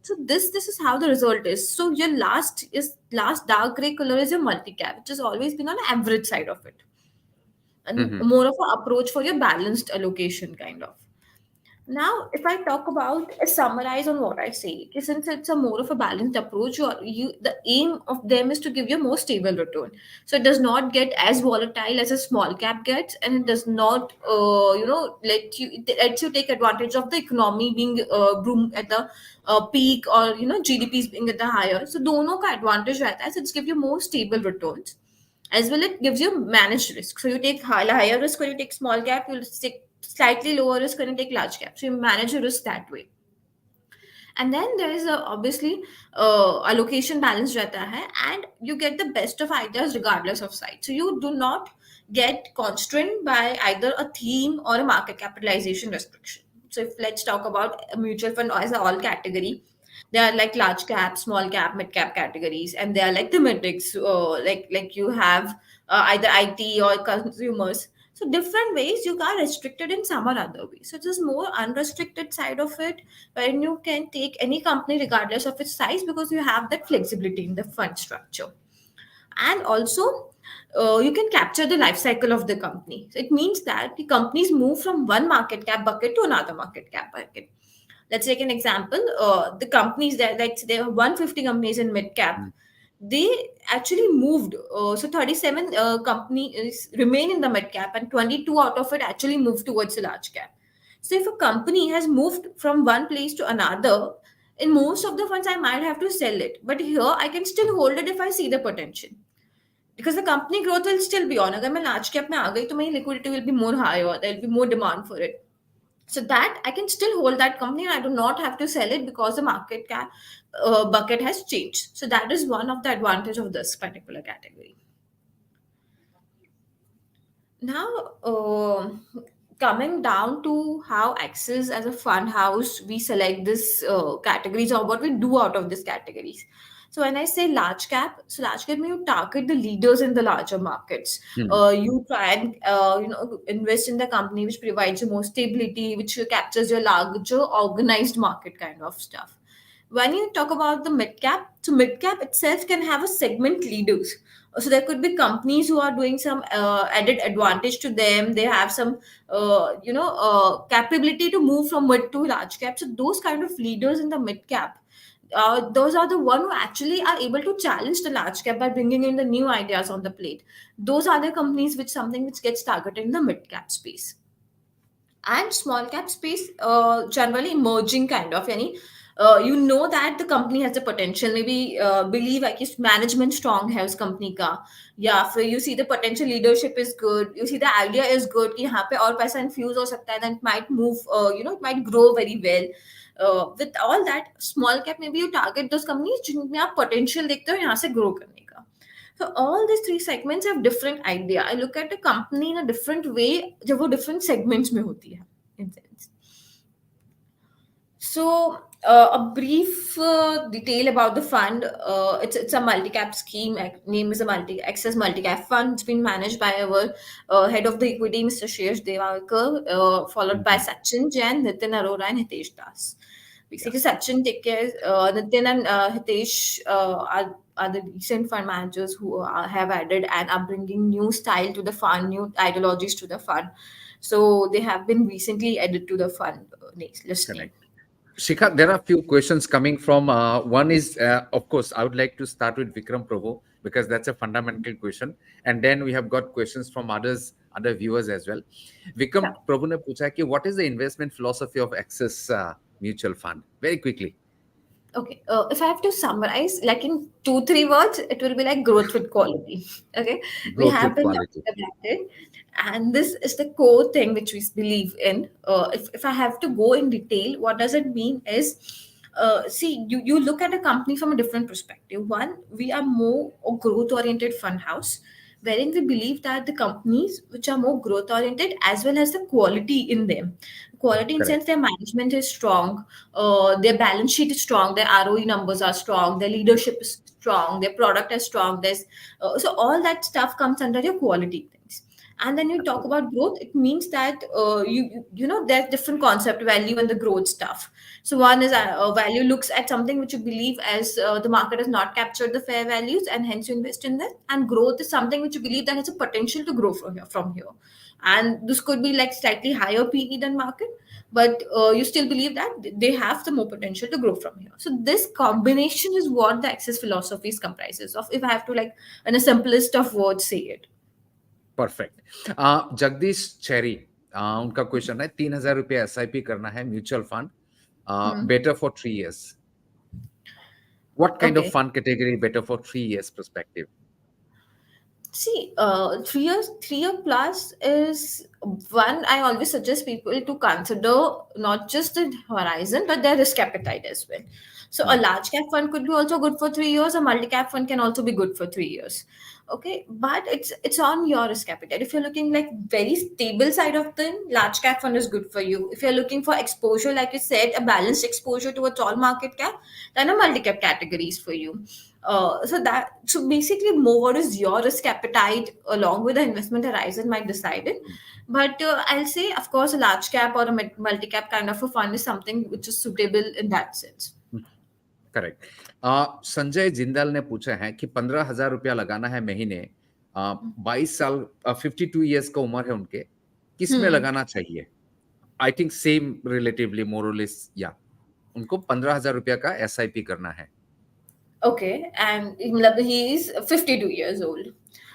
So this is how the result is. So your last dark gray color is your multi cap, which has always been on the average side of it, and Mhm. more of an approach for your balanced allocation kind of. Now, if I talk about a summarize on what I say, since it's a more of a balanced approach, the aim of them is to give you a more stable return. So it does not get as volatile as a small cap gets, and it does not, it lets you take advantage of the economy being boom at the peak, or GDPs being at the higher. So दोनों का advantage रहता है. So it's give you more stable returns, as well it gives you managed risk. So you take higher risk when you take small cap, you'll take slightly lower risk when you take large cap. So you manage your risk that way. And then there is obviously allocation balance रहता है, and you get the best of ideas regardless of size. So you do not get constrained by either a theme or a market capitalization restriction. So if let's talk about a mutual fund as a all category, they are like large cap, small cap, mid cap categories, and they are like the metrics. Like you have either IT or consumers. So different ways you are restricted in some or other way. So this more unrestricted side of it, wherein you can take any company regardless of its size, because you have that flexibility in the fund structure. And also you can capture the life cycle of the company. So it means that the companies move from one market cap bucket to another market cap bucket. Let's take an example. The companies that, like, there are 150 companies in mid cap, Hmm. they actually moved. So 37 companies remain in the mid cap, and 22 out of it actually moved towards the large cap. So if a company has moved from one place to another, in most of the funds I might have to sell it, but here I can still hold it if I see the potential, because the company growth will still be on. अगर मैं large cap में आ गई तो मेरी liquidity will be more higher, there will be more demand for it. So that I can still hold that company, and I do not have to sell it because the market cap bucket has changed. So that is one of the advantage of this particular category. Now, coming down to how Axis as a fund house we select this categories, or what we do out of these categories. So when I say large cap, so large cap means you target the leaders in the larger markets. Hmm. You try and invest in the company which provides you more stability, which captures your larger organized market kind of stuff. When you talk about the mid cap, so mid cap itself can have a segment leaders. So there could be companies who are doing some added advantage to them. They have some capability to move from mid to large cap. So those kind of leaders in the mid cap, those are the one who actually are able to challenge the large cap by bringing in the new ideas on the plate. Those are the companies which something which gets targeted in the mid cap space. And small cap space, generally emerging kind of any You know that the company has the potential, maybe believe like if management strong है उस company का, या फिर you see the potential leadership is good, you see the idea is good कि यहाँ पे और पैसा infuse हो सकता है, then it might move, it might grow very well. With all that, small cap maybe you target those companies जिनमें आप potential देखते हो यहाँ से grow करने का. So all these three segments have different idea. I look at a company in a different way जब वो different segments में होती है. In sense. So, a brief detail about the fund. It's a multi-cap scheme. Name is a access multi-cap fund. It's been managed by our head of the equity, Mr. Shesh Devakar, followed by Sachin Jain, Nitin Arora, and Hitesh Das. Yeah. Basically, Sachin take care. Nitin and Hitesh are the recent fund managers who have added and are bringing new style to the fund, new ideologies to the fund. So they have been recently added to the fund listing. Correct. Shikha, there are a few questions coming from. One is, of course, I would like to start with Vikram Prabhu because that's a fundamental question, and then we have got questions from other viewers as well. Vikram Prabhu ne pucha ki what is the investment philosophy of Access Mutual Fund? Very quickly. Okay, if I have to summarize, like in 2-3 words, it will be like growth with quality. Okay, we Growth have with been quality. talking about it, and this is the core thing which we believe in. If I have to go in detail, what does it mean is, see, you look at a company from a different perspective. One, we are more a growth oriented fund house, wherein we believe that the companies which are more growth oriented as well as the quality in them, quality in Correct. sense their management is strong, their balance sheet is strong, their ROE numbers are strong, their leadership is strong, their product is strong. There's so all that stuff comes under your quality things. And then you talk Absolutely. about growth, it means that you know there's different concept value and the growth stuff. So one is value looks at something which you believe as the market has not captured the fair values and hence you invest in that. And growth is something which you believe that has a potential to grow from here. And this could be like slightly higher PE than market, but you still believe that they have the more potential to grow from here. So this combination is what the access philosophies comprises of, if I have to like in a simplest of words say it. Perfect. Jagdish cherry, उनका question है 3,000 रुपया SIP करना है mutual fund, Hmm. better for 3 years. What kind of Okay. fund category better for 3 years perspective? See, 3 years, 3 year plus is one I always suggest people to consider not just the horizon but their risk appetite as well. So a Hmm. large cap fund could be also good for 3 years. A multi cap fund can also be good for 3 years. Okay, but it's on your risk appetite. If you're looking like very stable side of thing, large cap fund is good for you. If you're looking for exposure, like you said, a balanced exposure towards all market cap, then a multi cap category is for you. So basically more what is your risk appetite along with the investment horizon might decide it. But I'll say of course a large cap or a multi cap kind of a fund is something which is suitable in that sense. Correct. Sanjay Jindal ने पूछा है कि 15,000 रुपया लगाना है महीने, 22 साल, 52 years का उम्र है उनके, किस में Hmm. लगाना चाहिए? आई थिंक सेम रिलेटिवली मोर और लेस, या उनको 15,000 रुपया का SIP करना है. Okay, and he is 52 years old.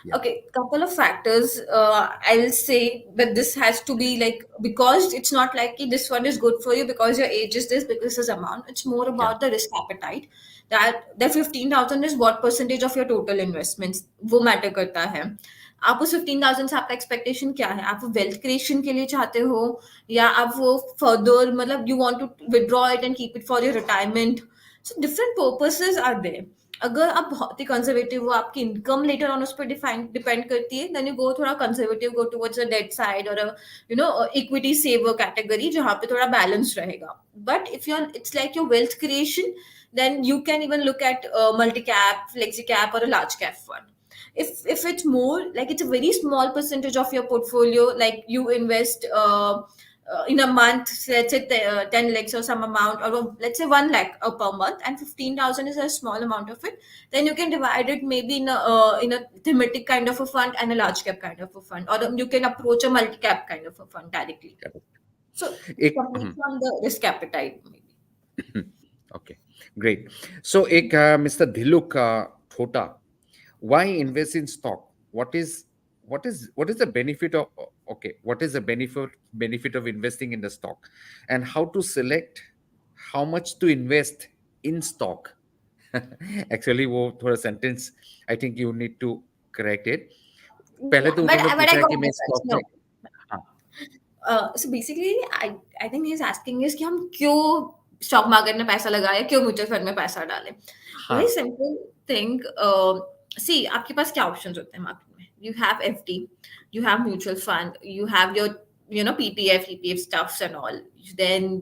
या Okay, couple of factors. I'll say, but this has to be like because it's not like कि this one is good for you because your age is this, because this is amount. It's more या about the risk appetite. That the 15,000 is what percentage of your total investments वो matter करता है. आप उस 15,000 से आपका expectation क्या है? आप वेल्थ क्रिएशन के लिए चाहते हो या आप वो फर्दर मतलब you want to withdraw it and keep it for your retirement. So different purposes are there. अगर आप बहुत ही कंजर्वेटिव हो, आपकी इनकम लेटर ऑन उस पर डिपेंड करती है, देन यू गो थोड़ा conservative, go towards a debt side और इक्विटी सेवर कैटेगरी जहाँ पे थोड़ा बैलेंस रहेगा. But if you it's like your wealth creation, then you can even look at multi cap, flexi cap, or a large cap fund. If it's more like it's a very small percentage of your portfolio, like you invest in a month, let's say 10 lakhs or some amount, or let's say 1 lakh per month, and 15,000 is a small amount of it, then you can divide it maybe in a thematic kind of a fund and a large cap kind of a fund, or you can approach a multi cap kind of a fund directly. So it एक completely on the risk appetite maybe. Okay, great. So एक mister Dhiluk Thota, why invest in stock? What is the benefit of, okay, what is the benefit of investing in the stock, and how to select, how much to invest in stock? Actually वो थोड़ा sentence I think you need to correct it. पहले Yeah, तो उन्होंने but I पूछा got कि मैं the stock question. में. हाँ. So basically, I think he's asking is कि हम क्यों स्टॉक मार्केट में पैसा लगाए, क्यों म्यूचुअल फंड में पैसा डालें. Very हाँ. simple thing. See, आपके पास क्या options होते हैं मार्केट में? You have FD, you have mutual fund, you have your PPF, EPF stuffs and all. Then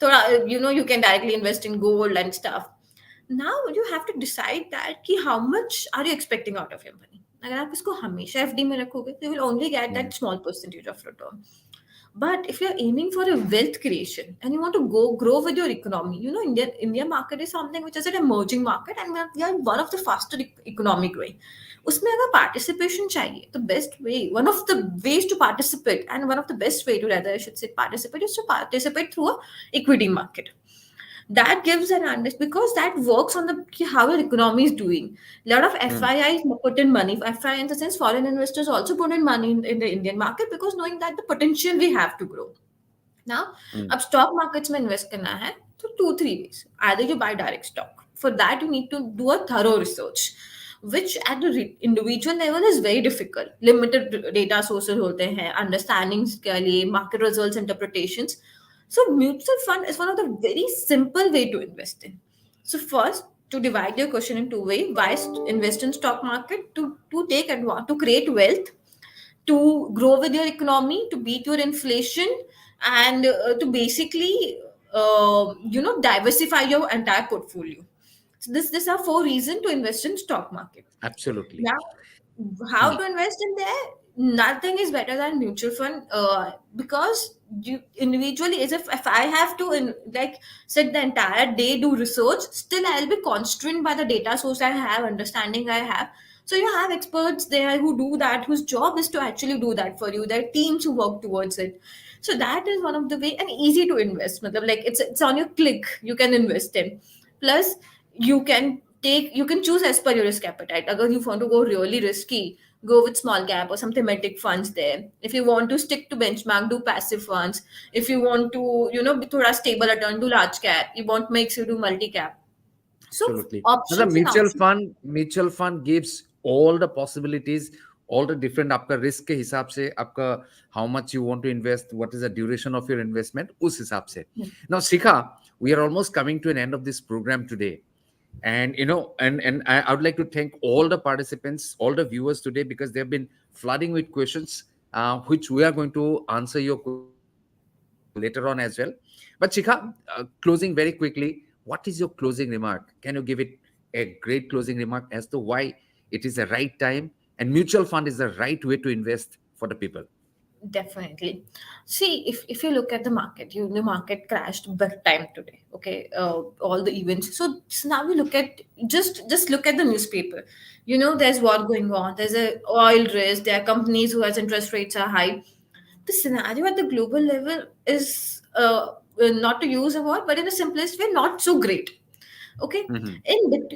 थोड़ा you can directly invest in gold and stuff. Now you have to decide that कि how much are you expecting out of your money. अगर आप इसको हमेशा FD में रखोगे, you will only get that small percentage of return. But if you're aiming for a wealth creation and you want to go grow with your economy, India market is something which is an emerging market and we are one of the faster economic growing. उसमें अगर participation चाहिए, the best way, one of the ways to participate and one of the best way to rather I should say participate is to participate through a equity market. That gives an understanding because that works on the how your economy is doing. A lot of FIIs put in money. FII in the sense foreign investors also put in money in the Indian market because knowing that the potential we have to grow. Now, अब stock markets में invest करना है तो 2-3 ways. Either you buy direct stock. For that you need to do a thorough research, which at the individual level is very difficult. Limited data sources होते हैं, understandings के लिए, market results, interpretations. So mutual fund is one of the very simple way to invest in. So first, to divide your question in two ways, why invest in stock market to take advantage, to create wealth, to grow with your economy, to beat your inflation, and to basically, diversify your entire portfolio. So this are four reasons to invest in stock market. Absolutely. Now, how to invest in there? Nothing is better than mutual fund because you individually is if I have to like sit the entire day do research, still I'll be constrained by the data source I have, understanding I have. So you have experts there who do that, whose job is to actually do that for you. There are teams who work towards it. So that is one of the way and easy to invest. Matlab, like it's on your click, you can invest in. Plus, you can choose as per your risk appetite. Agar you want to go really risky, go with small cap or some thematic funds there. If you want to stick to benchmark, do passive funds. If you want to, be thoda stable return, do large cap. You want mix, you do multi cap. So Absolutely. Now the options and options. mutual fund gives all the possibilities, all the different आपका risk के हिसाब से आपका how much you want to invest, what is the duration of your investment उस हिसाब से. Now Shikha, we are almost coming to an end of this program today. And I would like to thank all the participants, all the viewers today because they've been flooding with questions, which we are going to answer your questions later on as well. But Shikha, closing very quickly, what is your closing remark? Can you give it a great closing remark as to why it is the right time and mutual fund is the right way to invest for the people? Definitely. See, if you look at the market, the market crashed big time today. Okay, all the events. So now we look at just look at the newspaper. There's war going on. There's a oil risk. There are companies who has interest rates are high. The scenario at the global level is not to use a word, but in the simplest way, not so great. Okay, Mhm.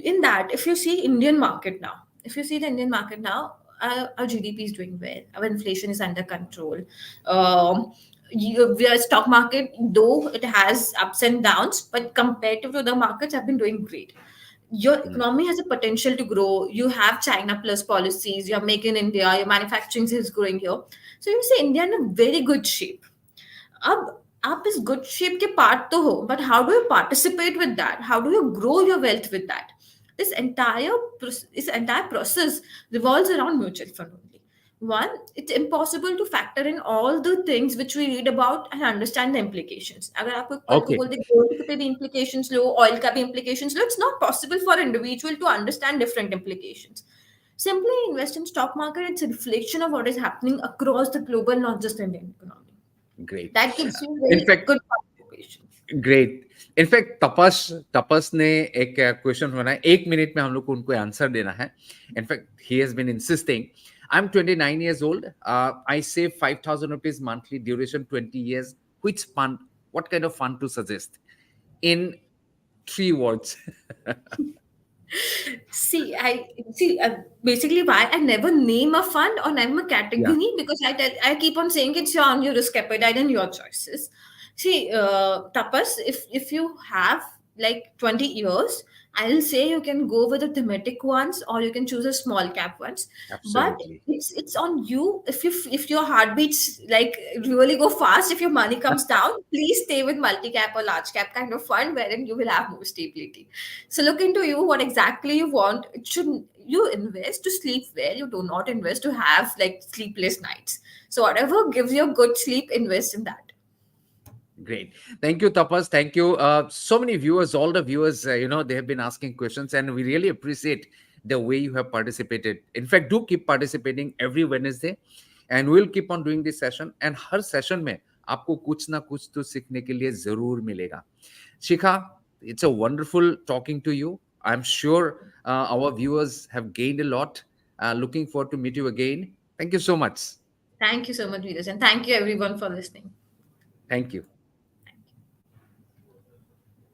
in that, if you see Indian market now, if you see the Indian market now, our GDP is doing well, our inflation is under control. We are stock market, though it has ups and downs, but compared to the markets, have been doing great. Your Mm. economy has a potential to grow. You have China plus policies. You're making India. Your manufacturing is growing here. So you say India in a very good shape. अब आप इस good shape के part तो हो but how do you participate with that how do you grow your wealth with that this entire process revolves around mutual fund only. One, it's impossible to factor in all the things which we read about and understand the implications. अगर आपको कल को Okay. बोल दे gold पे भी implications लो oil का भी implications low, it's not possible for an individual to understand different implications. Simply invest in stock market. It's a reflection of what is happening across the global, not just Indian economy. Great. That gives you In very fact, good participation. Great. In fact Tapas ने एक question बनाया, 1 minute में हम लोग को उनको answer देना है. In fact he has been insisting. I am 29 years old. I save 5,000 rupees monthly, duration 20 years. Which fund, what kind of fund to suggest? In 3 words. See, basically why I never name a fund or name a Yeah. category because I keep on saying it's on your risk appetite and your choices. See, Tapas, if you have like 20 years, I'll say you can go with the thematic ones or you can choose a small cap ones. But Absolutely. it's on you. If your heartbeats like really go fast, if your money comes down, please stay with multi cap or large cap kind of fund wherein you will have more stability. So look into you what exactly you want. It should you invest to sleep well. You do not invest to have like sleepless nights. So whatever gives you a good sleep, invest in that. Great. Thank you, Tapas. Thank you. So many viewers, all the viewers, they have been asking questions, and we really appreciate the way you have participated. In fact, do keep participating every Wednesday, and we'll keep on doing this session. And her session में आपको कुछ ना कुछ तो सीखने के लिए जरूर मिलेगा. Shikha, it's a wonderful talking to you. I'm sure our viewers have gained a lot. Looking forward to meet you again. Thank you so much. Thank you so much, Neeraj, and thank you everyone for listening. Thank you.